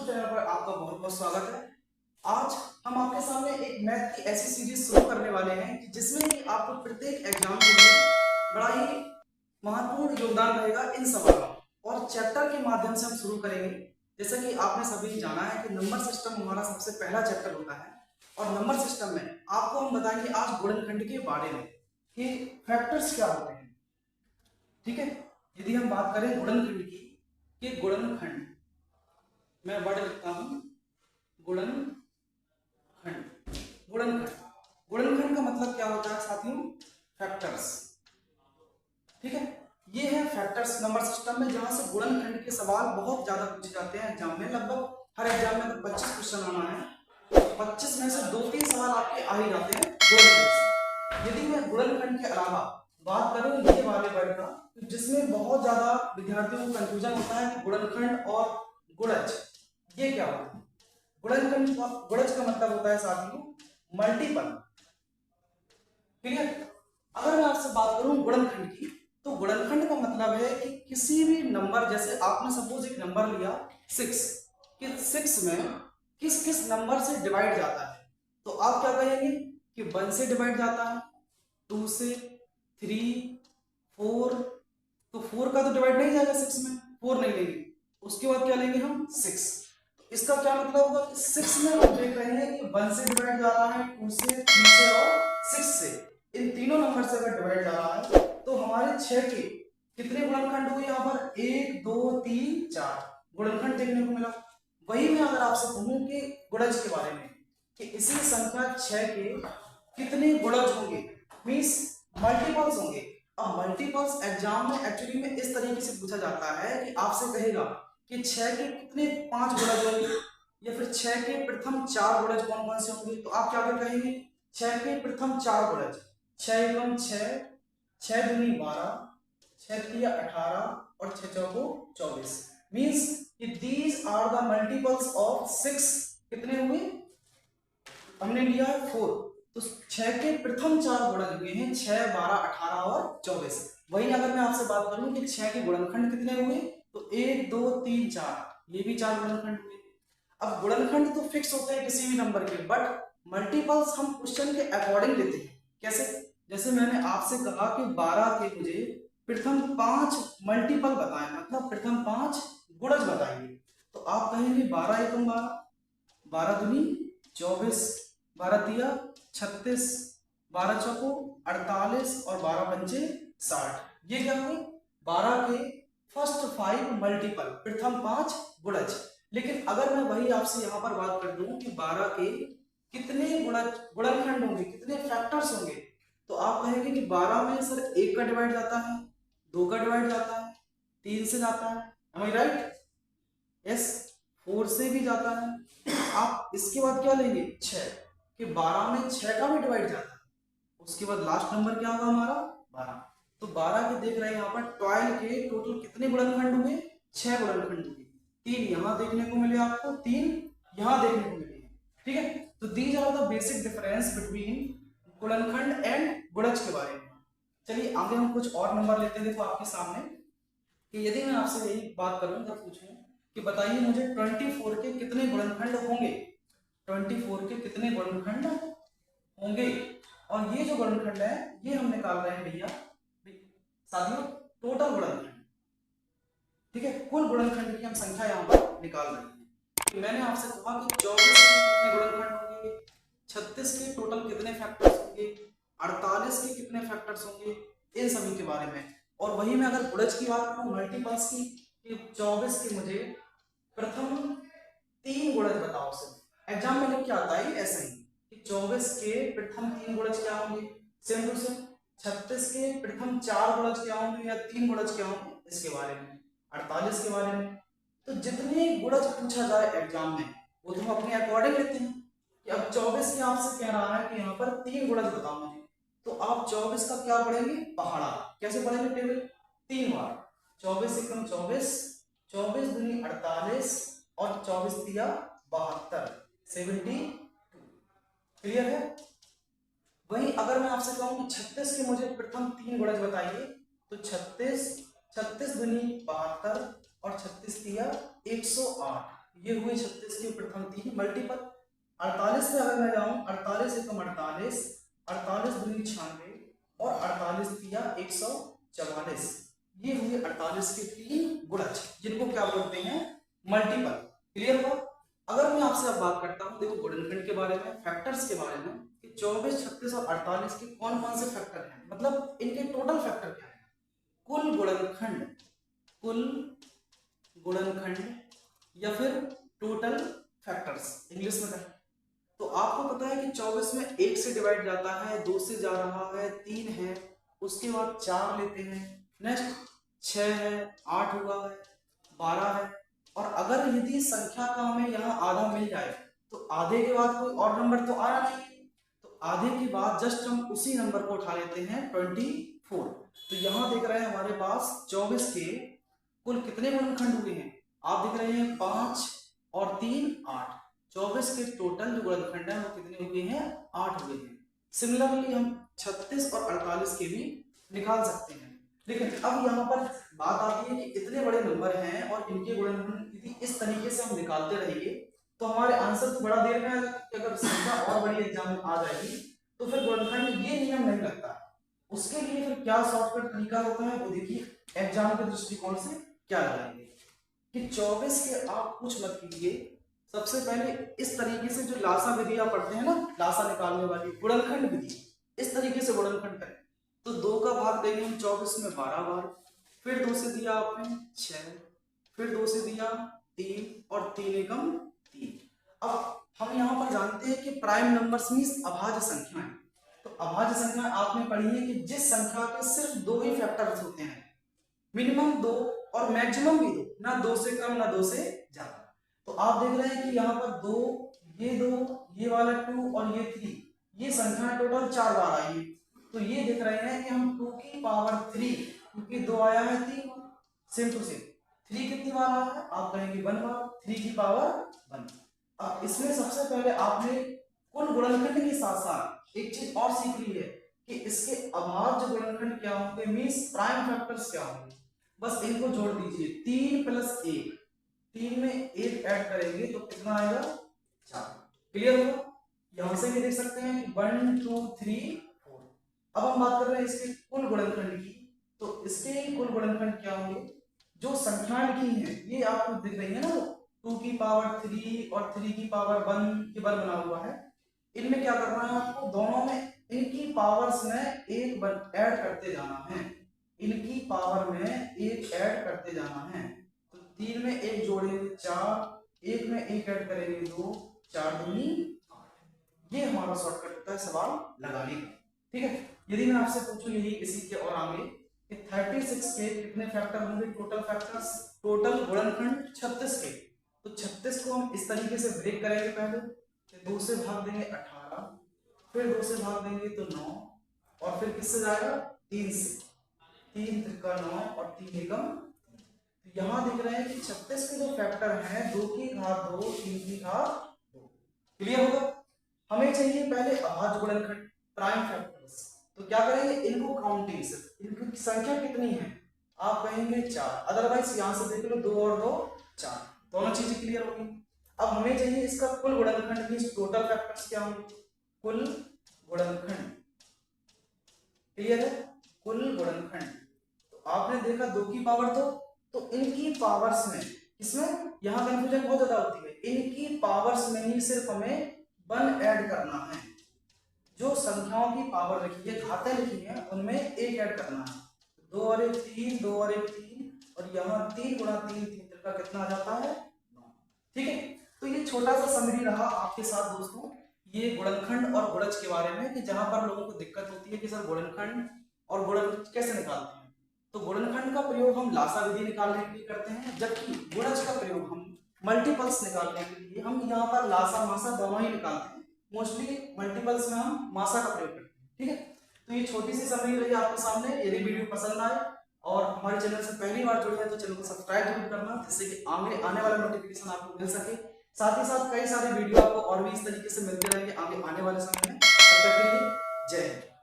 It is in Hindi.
चैनल पर आपका बहुत बहुत स्वागत है। आज हम आपके सामने एक मैथ की ऐसी सीरीज शुरू करने वाले हैं कि जिसमें कि आपको प्रत्येक एग्जाम के लिए बड़ा ही महत्वपूर्ण योगदान रहेगा इन सवालों और चैप्टर के माध्यम से हम शुरू करेंगे। जैसा कि आपने सभी जाना है कि नंबर सिस्टम हमारा सबसे पहला चैप्टर होता है और नंबर सिस्टम में आपको हम बताएंगे आज गुणनखंड के बारे में कि फैक्टर्स क्या होते हैं। ठीक है, यदि हम बात करें गुणनखंड की कि गुणनखंड, मैं वर्ड लिखता हूं गुणनखंड। गुणनखंड गुणनखंड का मतलब क्या होता है साथियों? फैक्टर्स। ठीक है, ये है फैक्टर्स नंबर सिस्टम में, जहां से गुणनखंड के सवाल बहुत ज्यादा पूछे जाते हैं एग्जाम में। लगभग हर एग्जाम में 25 क्वेश्चन आना है, 25 में से 2-3 सवाल आपके आ ही जाते हैं गुणनखंड से। यदि मैं गुणनखंड के अलावा बात करूं ये वाले वर्ड का, जिसमें बहुत ज्यादा विद्यार्थियों को कंफ्यूजन होता है कि गुणनखंड और गुणज ये क्या होता है। गुणनखंड का गुणज का मतलब होता है साथियों मल्टीपल। क्लियर? अगर मैं आपसे बात करूं गुणनखंड की, तो गुणनखंड का मतलब है कि किसी भी नंबर, जैसे आपने सपोज एक नंबर लिया 6, कि 6 में किस किस नंबर से डिवाइड जाता है, तो आप क्या कहेंगे कि 1 से डिवाइड जाता है, 2 से, 3, 4, तो 4 का तो डिवाइड नहीं जाएगा 6 में, 4 नहीं लेंगे। उसके बाद क्या लेंगे हम 6। तो इसका क्या मतलब होगा कि 6 में हम देख रहे हैं कि 1 से डिवाइड जा रहा है, 2 से, 3 से और 6 से। इन तीनों नंबर से अगर डिवाइड जा रहा है तो हमारे 6 के कितने गुणनखंड हुए यहाँ पर? 1 2 3 4 गुणनखंड देखने को मिला। वही मैं अगर आपसे कहूं कि गुणज के बारे में कि इसी संख्या 6 के कितने गुणज होंगे, मींस मल्टीपल्स होंगे। अब मल्टीपल्स एग्जाम में एक्चुअली में इस तरीके से पूछा जाता है कि आपसे कहेगा कि 6 के कितने 5 गुणज होंगे, या फिर 6 के प्रथम 4 गुणज कौन कौन से होंगे। तो आप क्या कहेंगे? 6 के प्रथम 4 गुणज, 6 एकम 6, 6 दूनी 12, 6 तिया 18 और 6 चौको 24। मींस कि these are the multiples of 6। कितने हुए? हमने लिया है 4, तो 6 के प्रथम 4 गुणज हुए हैं 6, 12, 18 और 24। वही अगर मैं आपसे बात करूं कि 6 के गुणनखंड कितने हुए, तो 1 2 3 4, ये भी 4 गुणनखंड हुए। अब गुणनखंड तो फिक्स होते हैं किसी भी नंबर के, बट मल्टीपल्स हम क्वेश्चन के अकॉर्डिंग लेते हैं। कैसे? जैसे मैंने आपसे कहा कि 12 के मुझे प्रथम 5 मल्टीपल बताएं, मतलब प्रथम 5 गुणज बताइए, तो आप कहेंगे 12 एकम 12, 12 दूनी 24, 12 तिया 36, 12 चौको 48 और 12 पंचे 60। ये क्या हुए? 12 के फर्स्ट 5 मल्टीपल, प्रथम 5 गुणज। लेकिन अगर मैं वही आपसे यहाँ पर बात कर दूं कि 12 के कितने गुणनखंड होंगे, कितने फैक्टर्स होंगे, तो आप कहेंगे कि 12 में सर 1 का डिवाइड जाता है, 2 का डिवाइड जाता है, 3 से जाता है, am I right? यस, 4 से भी जाता है। आप इसके बाद क्या लेंगे? 6, कि 12 में 6 का भी डिवाइड जाता है। उसके बाद लास्ट नंबर क्या होगा हमारा? 12। तो 12 के देख रहे हैं यहाँ पर 12 के टोटल कितने गुणनखंड हुए? 6 गुणनखंड हुए। 3 यहाँ देखने को मिले आपको, 3 यहाँ देखने को मिले। ठीक है, तो these are the basic difference between गुणनखंड एंड गुणज के बारे में। चलिए आगे हम कुछ और नंबर लेते हैं। देखो आपके सामने कि यदि मैं आपसे यही बात करूं तो पूछूं कि बताइए मुझे 24 के कितने गुणनखंड होंगे, 24 के कितने गुणनखंड होंगे। और ये जो गुणनखंड है ये हम निकाल रहे हैं भैया साथियों टोटल गुणनखंड। ठीक है, कुल गुणनखंड की हम संख्या यहाँ पर निकाल रहे हैं। तो मैंने आपसे कहा कि 24 के कितने गुणनखंड होंगे, 36 के टोटल कितने फैक्टर्स होंगे, 48 के कितने फैक्टर्स होंगे, इन सभी के बारे में। और वही मैं अगर गुणज की बात करूं मल्टीपल्स की, 24 के मुझे प्रथम 3 गुणज बताओ। सिर्फ एग्जाम में लिख के आता है ऐसा ही कि 24 के प्रथम 3 गुणज क्या होंगे, सेम टू सेम। 36 के प्रथम 4 गुणज क्या होंगे या 3 गुणज क्या होंगे, इसके बारे में। 48 के बारे में। तो जितने गुणज पूछा जाए एग्जाम में वो तो हम अपने अकॉर्डिंग लेते हैं कि अब 24 के आपसे कह रहा है कि यहाँ पर 3 गुणज बताओ मुझे, तो आप 24 का क्या पढ़ेंगे? पहाड़ा। कैसे पढ़ेंगे? टेबल 3 बार, 24 एकम 24, 24 दूनी 48 और 24 तिया 72, 72। क्लियर है? वहीं अगर मैं आपसे कहूं कि 36 के मुझे प्रथम 3 गुणज बताइए, तो 36 दूनी 72 और 36 तिया 108, ये हुई 36 की प्रथम 3 मल्टीपल। 48 पे अगर मैं जाऊं, 48 एकम 48, 48 दूनी 96 और 48 तिया 144, ये हुए 48 के 3 गुणज, जिनको क्या बोलते हैं, मल्टीपल। क्लियर हुआ। अगर मैं आपसे अब बात करता हूं, देखो गुणनखंड के बारे में, फैक्टर्स के बारे में, कि 24, 36 और 48 के कौन कौन से फैक्टर हैं, मतलब इनके टोटल फैक्टर क्या है। कुल गुणनखंड, कुल गुणनखंड या फिर टोटल फैक्टर्स इंग्लिश में कहें तो आपको पता है कि 24 में 1 से डिवाइड जाता है, 2 से जा रहा है, 3 है, उसके बाद 4 लेते हैं, नेक्स्ट 6 है, 8 हुआ है, 12 है। और अगर यदि संख्या का हमें यहाँ आधा मिल जाए तो आधे के बाद कोई और नंबर तो आया नहीं, तो आधे के बाद जस्ट हम उसी नंबर को उठा लेते हैं 24। तो यहाँ देख रहे हैं हमारे पास 24 के कुल कितने गुणनखंड हुए हैं, आप देख रहे हैं 5 और 3 8। 24 के टोटल जो गुणनखंड है वो कितने हुए हैं, 8 हुए हैं। सिमिलरली हम 36 और 48 के भी निकाल सकते हैं। लेकिन अब यहाँ पर बात आती है कि इतने बड़े नंबर हैं और इनके गुणनखंड यदि इस तरीके से हम निकालते रहेंगे तो हमारे आंसर तो बड़ा देर में आएगा, कि अगर संख्या और बड़ी एग्जाम में आ जाएगी तो फिर गुणनखंड में ये नियम नहीं लगता। उसके लिए फिर क्या शॉर्टकट तरीका होता है वो देखिए एग्जाम के दृष्टिकोण से क्या लगाएंगे कि 24 के आप कुछ मत कीजिए, सबसे पहले इस तरीके से जो लासा विधि आप पढ़ते हैं ना, लासा निकालने वाली गुणनखंड विधि, इस तरीके से गुणनखंड करें तो 2 का भाग देंगे हम 24 में 12 बार, फिर 2 से दिया आपने 6, फिर 2 से दिया 3 और 3 एकम 3। अब हम यहाँ पर जानते हैं कि प्राइम नंबर्स मींस अभाज्य संख्याएं, तो अभाज्य संख्या आपने पढ़ी है कि जिस संख्या के सिर्फ 2 ही फैक्टर्स होते हैं, मिनिमम 2 और मैक्सिमम भी 2, ना 2 से कम ना 2 से ज्यादा। तो आप देख रहे हैं कि यहाँ पर 2, ये वाला 2 और ये 3, ये संख्या टोटल 4 बार आई है। तो ये देख रहे हैं कि हम 2 की पावर 3, क्योंकि 2 आया है 3, सेम टू सेम 3 कितनी बार आया है, आप कहेंगे 1 बार, 3 की पावर 1। अब इसमें सबसे पहले आपने कुल गुणनखंड के साथ साथ एक चीज और सीख ली है कि इसके अभाज्य गुणनखंड क्या होंगे, मींस प्राइम फैक्टर्स क्या होंगे। बस इनको जोड़ दीजिए, 3 + 1, 3 में 1 ऐड करेंगे तो कितना आएगा, 4। क्लियर हुआ। यहां से भी देख सकते हैं 1 2 3 4। अब हम बात कर रहे हैं इसके कुल गुणनखंड की, तो इसके कुल गुणनखंड क्या होंगे, जो संख्याएं लिखी हैं ये आपको दिख रही है ना, 2 की पावर 3 और 3 की पावर 1 के बल बना हुआ है, इनमें क्या करना है आपको, दोनों में इनकी पावर्स में एक ऐड करते जाना है, इनकी पावर में एक ऐड करते जाना है। तो 3 में 1 जोड़ेंगे 4, 1 में 1 ऐड करेंगे 2, 4 दूनी 8। ये हमारा शॉर्टकट होता है सवाल लगाने का। ठीक है, यदि मैं आपसे पूछूं यही इसी के और आगे कि 36 के कितने फैक्टर होंगे, टोटल फैक्टर्स, टोटल गुणनखंड 36 के, तो 36 को हम इस तरीके से ब्रेक करेंगे, पहले 2 से भाग देंगे 18, फिर 2 से भाग देंगे तो 9, और फिर किससे जाएगा, 3 से, 3 त्रिका 9 और 3 एकम। तो यहाँ देख रहे हैं कि 36 के जो फैक्टर हैं 2 की घात 2, 3 की घात 2। क्लियर होगा। हमें चाहिए पहले अभाज्य गुणनखंड, प्राइम फैक्टर्स, तो क्या करेंगे, इनको काउंटिंग से, इनकी संख्या कितनी है, आप कहेंगे 4, अदरवाइज यहां से देख लो 2 और 2 4, दोनों चीजें क्लियर होगी। अब हमें चाहिए इसका कुल गुणनखंड, मींस टोटल फैक्टर्स क्या होंगे, कुल गुणनखंड। क्लियर है, कुल गुणनखंड। तो आपने देखा 2 की पावर 2, तो इनकी पावर्स में, इसमें यहां कंफ्यूजन बहुत ज्यादा होती है, इनकी पावर्स में ही सिर्फ हमें 1 ऐड करना है, जो संख्याओं की पावर लिखी है, घातें लिखी हैं, उनमें 1 ऐड करना है। 2 और 1 3, 2 और 1 3, और यहाँ 3 × 3 3 का कितना आ जाता है, 9। ठीक है, तो ये छोटा सा समरी रहा आपके साथ दोस्तों, ये गुणनखंड और गुणज के बारे में, कि जहां पर लोगों को दिक्कत होती है कि सर गुणनखंड और गुणज कैसे निकालते हैं। तो गुणनखंड का प्रयोग हम लासा विधि निकालने के लिए करते हैं, जबकि गुणज का प्रयोग हम मल्टीपल्स निकालने के लिए, हम यहाँ पर लासा मासा दोनों ही निकालते हैं, मोस्टली मल्टीपल्स में हम मासा का प्रयोग करते हैं। ठीक है, तो ये छोटी सी समरी रही आपके सामने। यदि वीडियो पसंद आए और हमारे चैनल से पहली बार जुड़े हैं तो चैनल को सब्सक्राइब जरूर करना, जिससे कि आने वाला नोटिफिकेशन आपको मिल सके। साथ ही साथ कई सारे वीडियो आपको और भी इस तरीके से मिलते रहेंगे आगे आने वाले समय में। तब तक के लिए जय हिंद।